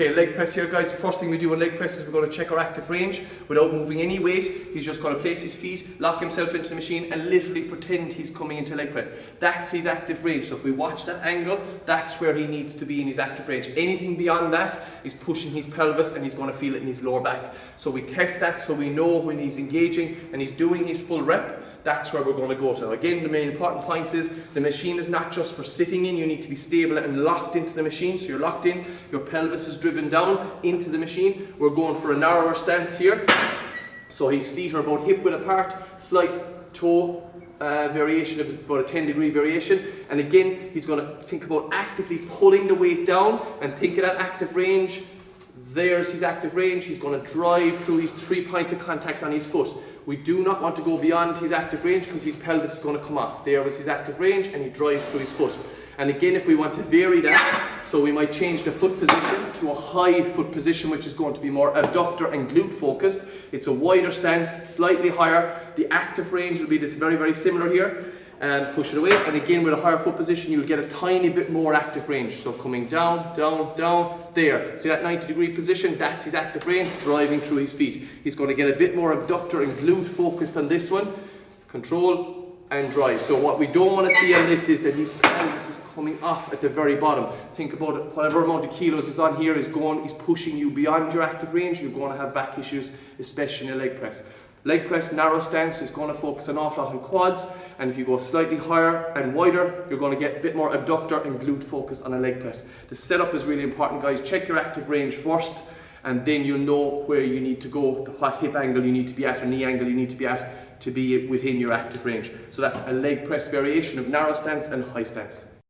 Okay, leg press here guys. First thing we do on leg press is we're going to check our active range without moving any weight. He's just going to place his feet, lock himself into the machine and literally pretend he's coming into leg press. That's his active range. So if we watch that angle, that's where he needs to be in his active range. Anything beyond that is pushing his pelvis and he's going to feel it in his lower back. So we test that so we know when he's engaging and he's doing his full rep. That's where we're going to go to. Again, the main important points is the machine is not just for sitting in. You need to be stable and locked into the machine. So you're locked in, your pelvis is driven down into the machine. We're going for a narrower stance here. So his feet are about hip width apart, slight toe variation of about a 10-degree variation. And again, he's going to think about actively pulling the weight down and think of that active range. There's his active range. He's going to drive through his 3 points of contact on his foot. We do not want to go beyond his active range because his pelvis is going to come off. There was his active range and he drives through his foot. And again, if we want to vary that, so we might change the foot position to a high foot position, which is going to be more abductor and glute focused. It's a wider stance, slightly higher. The active range will be this very, very similar here. And push it away, and again with a higher foot position you'll get a tiny bit more active range. So coming down, down, down, there. See that 90-degree position? That's his active range, driving through his feet. He's going to get a bit more abductor and glute focused on this one. Control and drive. So what we don't want to see on this is that his pelvis is coming off at the very bottom. Think about it, whatever amount of kilos is on here is pushing you beyond your active range. You're going to have back issues, especially in a leg press. Leg press, narrow stance, is going to focus an awful lot on quads, and if you go slightly higher and wider, you're going to get a bit more abductor and glute focus on a leg press. The setup is really important, guys. Check your active range first, and then you'll know where you need to go, what hip angle you need to be at, or knee angle you need to be at to be within your active range. So that's a leg press variation of narrow stance and high stance.